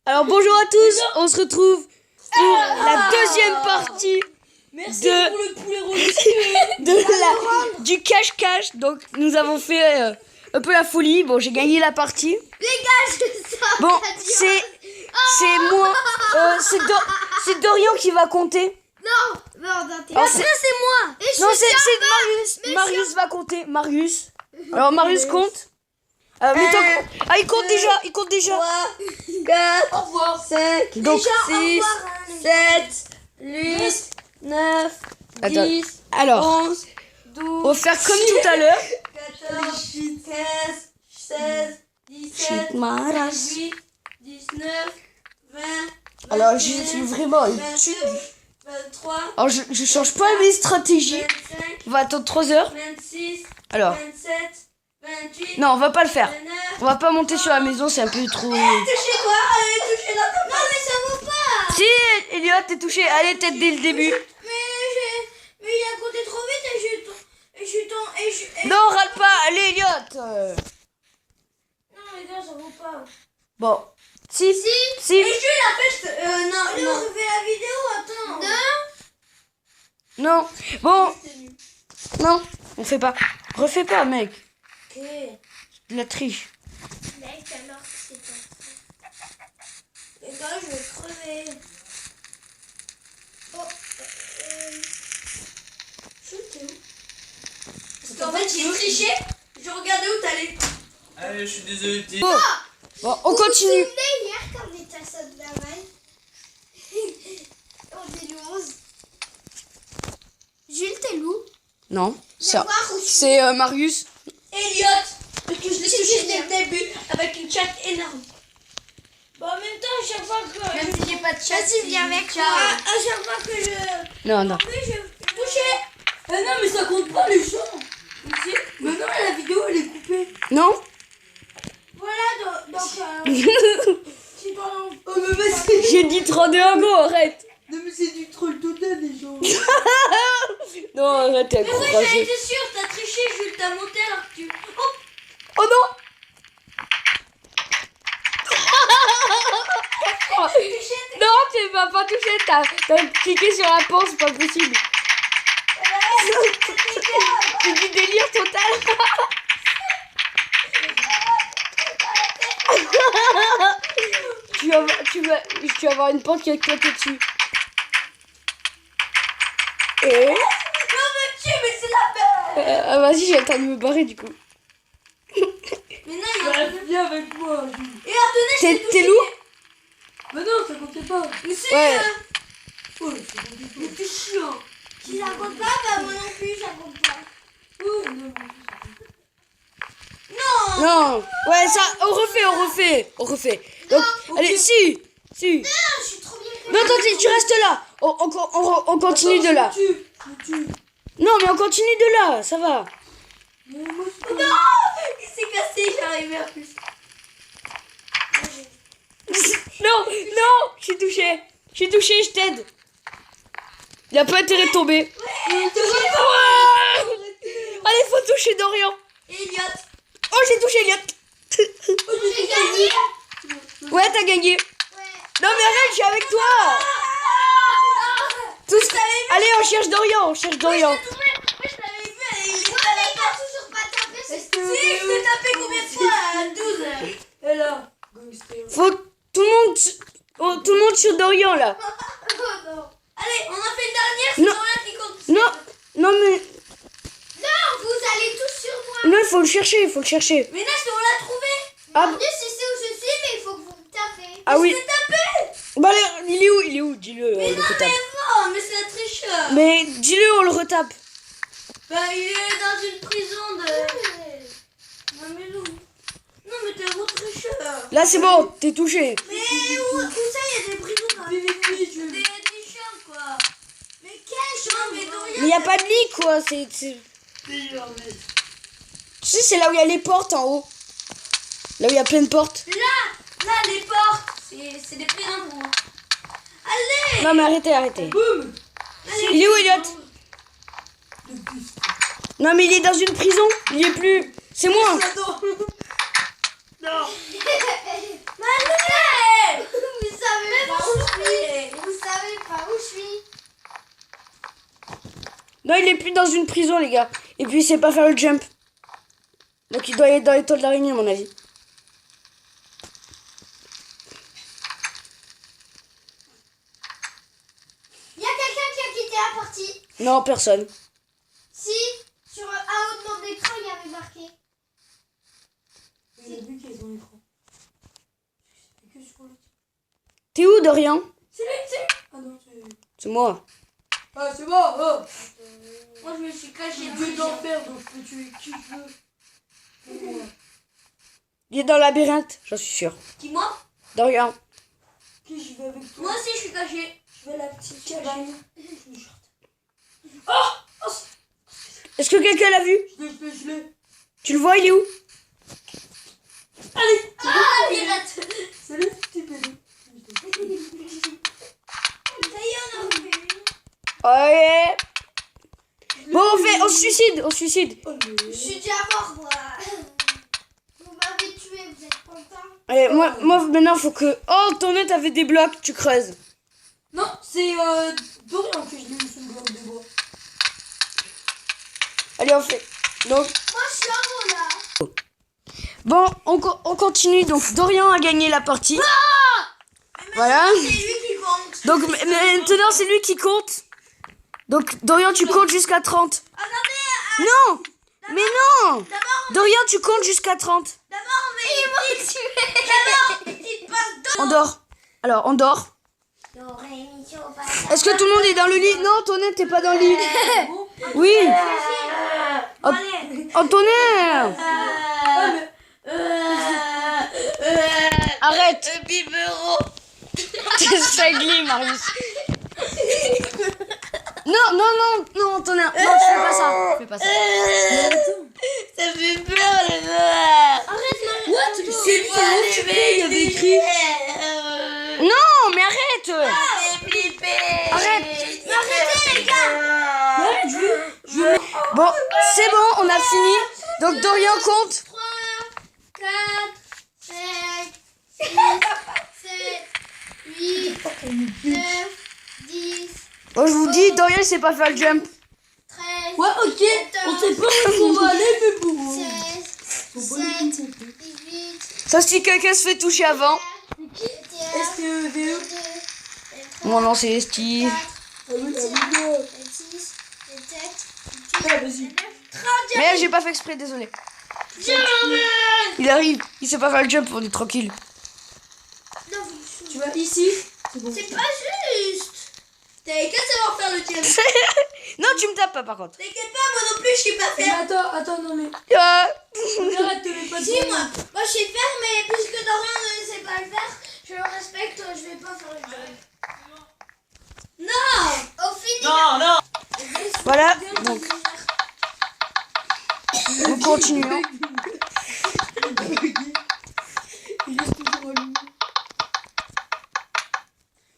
Alors bonjour à tous, on se retrouve pour la deuxième partie du cache-cache. Donc nous avons fait un peu la folie. Bon, j'ai gagné la partie. Bon, c'est moi, c'est Dorian qui va compter. Non, c'est moi. Non, c'est Marius va compter. Marius. Alors Marius compte. Il compte déjà. 3, 4, 5, Donc, 6, 7, 8, 9, 10, alors, 11, 12, on va faire comme tout à l'heure. 14, 15, 16, 17, 18, 19, 20, Alors, je suis vraiment une 22, 23, Alors, je change pas mes stratégies. 25, On va attendre 3 heures. 26, Alors, 27, 28, non, on va pas le faire. 29. On va pas monter sur la maison, c'est un peu trop. Touchez quoi? Touchez dans ta main. mais ça vaut pas. Si, Elliot, t'es touché. Allez, tête dès le début. Mais il a compté trop vite et je suis tombé. Non, râle pas. Allez, Elliot. Non, les gars, ça vaut pas. Bon. Si. Et Jules, après, non. On refait la vidéo, attends. Non. Bon. Non, on fait pas. Refais pas, mec. Ok. De la triche. Mec, alors que c'est pas ça. Les gars, je vais crever. Oh, t'es où? Parce qu'en fait, j'ai triché. Je regardais où t'allais. Allez, je suis désolé. Bon, on continue. Vous vous souvenez hier quand on était à Sainte-Laval? On est le 11. Jules, t'es loup? Non, Viens voir où je suis. c'est Marius. Elliot, parce que je l'ai touché dès le début avec une chatte énorme. Bon, en même temps, à chaque fois que. Même si j'ai pas de chatte. Vas-y, viens avec moi. À chaque fois que je. Non, non. Oui, je. Touché. Non, mais ça compte pas les gens. Mais non, la vidéo elle est coupée. Non. Voilà, donc. Si pendant. Oh, mais vas-y. J'ai dit 32 go, arrête. Non, mais c'est du troll total, les gens. Non, arrête, t'es Mais oui, j'en encouragé. étais sûre, t'as triché, Jules, t'as monté alors que tu. Oh, Oh non. Non, tu vas pas toucher, t'as cliqué sur la pause, c'est pas possible. C'est du délire total. tu vas avoir une pente qui va éclater dessus. Et non, mais tu, mais c'est la belle. vas-y, j'ai le temps de me barrer du coup. Mais non, il y a. Viens avec moi. Et attendez, T'es loup? Mais non, ça comptait pas. Mais si, Ouais. Oh, mais t'es chiant. Si ça compte pas, bah moi non plus, ça compte pas. Oh, non. Non. Ouais, ça, on refait. Donc, allez, si. Non, je suis trop bien. Non, attends, tu restes là. On continue de là. Non, mais on continue de là, ça va. Non, il s'est cassé, j'arrivais en plus. Non, je suis touché, je t'aide. Il a pas intérêt de tomber. Allez, faut toucher Dorian. Elliot. Oh, j'ai touché Elliot. J'ai gagné. Ouais, t'as gagné. Ouais. Non, mais arrête, je suis avec toi. Tous... Allez, on cherche Dorian, Moi, je l'avais vu, il était à la Il a toujours pas tapé, c'est Si, je t'ai tapé combien de fois? 12. Et là. Faut tout le monde sur Dorian, là. Oh non. Allez, on a fait une dernière, c'est Non. Dorian qui compte. Non, mais... Non, vous allez tous sur moi. Non, il faut le chercher. Mais là, on l'a trouvé. Ah, Mon Dieu, si c'est où je suis, mais il faut que vous me tapez. ah oui. Je t'ai tapé. Bah, allez, il est où? Dis-le, on Mais le non, retape. mais non, mais c'est un tricheur. Mais dis-le, on le retape. Bah, il est dans une prison de. Non, mais non. Non, mais t'es un gros tricheur. Là, c'est bon, t'es touché. Mais où ça, il y a des prisons dans des chambres, quoi. Mais quelle chambre? Mais Dorian. Mais il n'y a pas de lit, quoi. Tu sais, c'est là où il y a les portes en haut. Là où il y a plein de portes. Là, les portes. C'est des prisons pour moi. Allez. Non, mais arrêtez. Boum. Allez. Il est où, Elliot? Non, mais il est dans une prison. Il y est plus. C'est moi. Non. Mais allez. Non, il est plus dans une prison, les gars. Et puis, il sait pas faire le jump. Donc, il doit être dans les toiles d'araignée, à mon avis. Il y a quelqu'un qui a quitté la partie. Non, personne. Si, sur un haut de mon écran, il y avait marqué. Il a vu qu'ils ont l'écran. C'est que sur le... T'es où, Dorian? C'est lui, c'est lui. Ah non, c'est... C'est moi. Ah, c'est bon, oh. Moi, je me suis caché Dieu d'enfer, donc je peux tuer qui je veux. Pour moi. Il est dans le labyrinthe, j'en suis sûr. Qui, moi? Dorian. Qui j'y vais avec toi? Moi aussi, je suis caché. Je vais la petite cabane. Oh, oh, Est-ce que quelqu'un l'a vu? je l'ai. Tu le vois, il est où? Allez, Ah, il rate. c'est le petit bébé. Ça y est, on a refait une. Ouais. Bon, on se suicide. Oh, Je suis déjà mort, moi. Vous m'avez tué, vous êtes content? Allez, moi, maintenant, faut que... Oh, ton nez, t'avais des blocs, tu creuses. non, c'est Dorian que je l'ai mis sur le bloc de bois. Allez, on fait... Donc, Moi, je suis en haut, là. bon, on continue. Donc, Dorian a gagné la partie. Voilà. C'est lui qui compte. Donc, maintenant, c'est lui qui compte. Donc, Dorian, tu comptes jusqu'à 30. Attendez, Non. Mais non. d'abord, Dorian, tu comptes jusqu'à 30. on met une petite passe d'eau. On dort. Alors, on dort. Est-ce que tout le monde est dans le lit? Non, Antonin, t'es pas dans le lit. Oui. Antonin. Arrête. Biberon. T'es cinglé, Marius. Non, Antonin. Non, tu fais pas ça. Tu fais pas ça. Ça fait peur, les verres. Arrête, What? C'est lui, il y avait écrit. Non, mais arrête. Arrête. arrêtez, les gars. Bon, c'est bon, on a fini. Donc, Dorian compte. 3, 4, 5, 6, 7, 8, 9, 10, Bon, je vous dis, Dorian, il sait pas faire le jump. 13, Ouais, ok. On sait pas où on va aller, mais bon. 16, 17, 18, Sauf si quelqu'un se fait toucher avant. 21, STEVE. 22, Mon nom, c'est Steve. 26, 27, Ah, vas-y. 30. Mais j'ai pas fait exprès, désolé. Il arrive, il sait pas faire le jump, on est tranquille. Non, vous Tu vas ici. C'est bon. c'est pas juste. T'avais qu'à savoir faire le tien. Non, tu me tapes pas, par contre. T'inquiète pas, moi non plus, je sais pas Mais faire. attends, non mais. Ah. Arrête, te mets pas de Si, moi je sais faire, mais puisque Dorian ne sait pas le faire, je le respecte, je vais pas faire le jeu. Non. Au final. Non. Voilà, donc, nous continuons. Il est toujours allumé.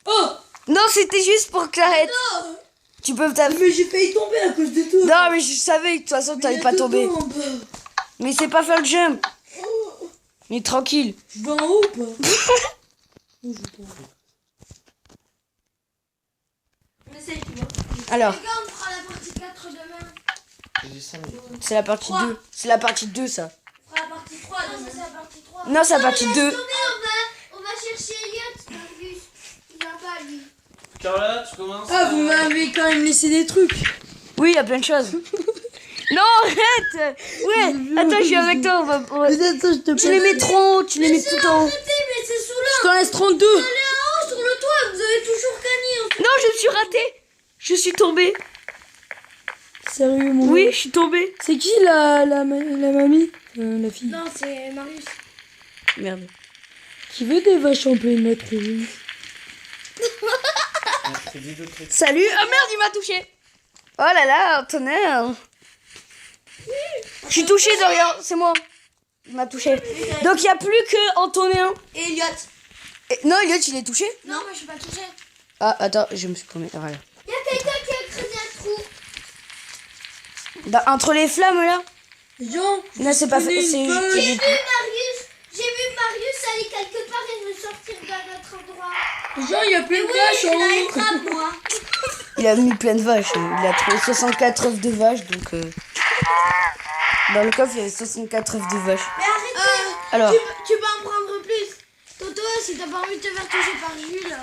Oh. Non, c'était juste pour que t'arrêtes. Tu peux taper. Mais j'ai failli tomber à cause de toi. Non, mais je savais que de toute façon, t'allais pas tomber. Mais c'est pas faire le jump. Mais tranquille. Je vais en haut ou pas? Non, je vais pas en haut. On essaye, tu vois. Alors, Les gars, on fera la partie 4 demain. c'est la partie 2. C'est la partie 2, ça. On fera la partie 3 demain. Ça, c'est la partie 3. Non, c'est la partie 2. Attendez, on va chercher Elliot dans le bus. Il va pas, lui. Carla, tu commences. Ah, vous m'avez quand même laissé des trucs. Oui, il y a plein de choses. Non, arrête. Ouais, attends, je suis avec toi. Peut-être, je te Tu les mets trop en haut, tu les mets tout en haut. Arrêtez, mais c'est sous Je t'en laisse 32. là. En haut, sur le toit, vous avez toujours gagné. Non, je me suis ratée. Je suis tombée. Sérieux, mon Oui, je suis tombée. C'est qui la mamie? La fille. Non, c'est Marius. Merde. Qui veut des vaches en pleine notre vie? Salut. Ah merde, il m'a touché. Oh là là, tonnerre. Je suis touché, Dorian. C'est moi. Il m'a touché. Donc, il n'y a plus que Antonin. Et Elliot. Non, Elliot, il est touché. Non, moi je suis pas touchée. Ah, attends, je me suis promis. Voilà. Il y a quelqu'un qui a creusé un trou. Entre les flammes, là. Jean, Là, c'est pas fait. J'ai C'est. vu Marius aller quelque part et me sortir d'un autre endroit. Jean, il y a plein de Oui, vaches je en la haut. écrase, moi. Il a mis plein de vaches. Hein. Il a trouvé 64 œufs de vache, donc... Dans le coffre, il y avait 64 œufs de vache. Mais arrêtez. Alors, Tu peux en prendre plus. Toto, si t'as pas envie de te faire toucher par Jules.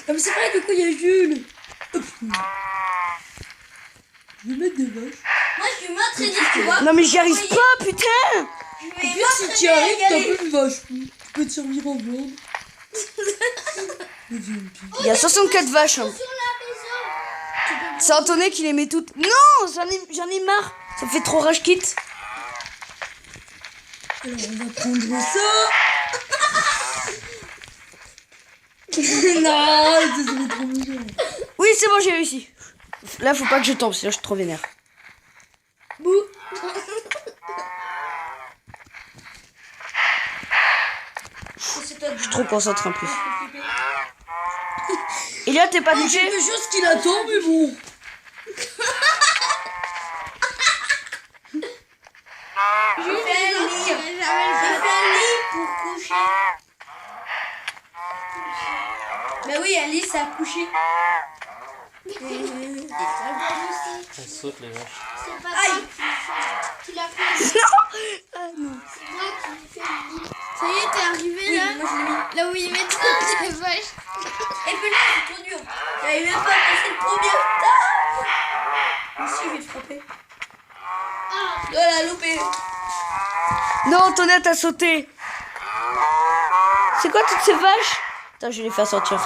Ah mais c'est vrai, du coup il y a Jules. Je vais mettre des vaches. Moi, je suis m'entraîner, tu vois. non mais j'y arrive pas, putain. Je Et vais puis si tu y arrives, t'as plus de vaches. Tu peux te servir en viande. Il y a 64 vaches. Hein. sur la maison. C'est Antonin qui les met toutes. Non, j'en ai marre. Ça me fait trop rage kit. Alors on va prendre ça. Non, ça serait trop méchant. Oui, c'est bon, j'ai réussi. Là, faut pas que je tombe, sinon je suis trop vénère. Bouh. Je suis trop concentré en plus. Et là, t'es pas touché? Quelque chose qui l'attend, mais bon. Je fais un lit pour coucher. Bah oui, Alice a couché. On saute les vaches. C'est pas Aïe. toi qui l'a fait. Ah non. C'est moi qui lui fais le lit. Ça y est, t'es arrivé là. Moi je l'ai mis. Là où ils mettent les vaches. Et puis là, c'est trop dur. J'avais même pas passé le premier stade. Moi aussi, je vais te frapper. Voilà, loupé. Non, Antonin, t'as sauté. C'est quoi toutes ces vaches? Attends, je vais les faire sortir.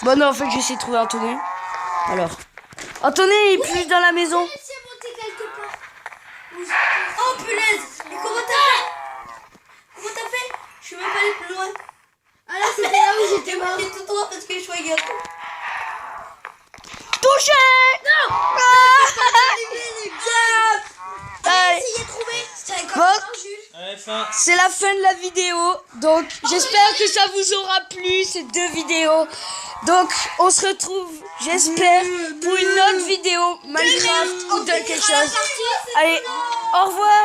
Bon, non, en fait, j'ai essayé de trouver Antonin. Alors. Antonin est plus dans la maison. C'est monté quelque part. Oh punaise. Mais comment t'as fait? Comment t'as fait? Je suis même pas allée plus loin. Ah là, c'était là où j'étais mort. J'ai tout droit parce que je suis un gâteau. Touché. Non. Allez. Essayez de trouver. Bon, Allez, fin. c'est la fin de la vidéo. Donc, j'espère que ça vous aura plu, ces deux vidéos. Donc, on se retrouve, j'espère, pour une autre vidéo Minecraft ou de quelque chose. Allez, au revoir.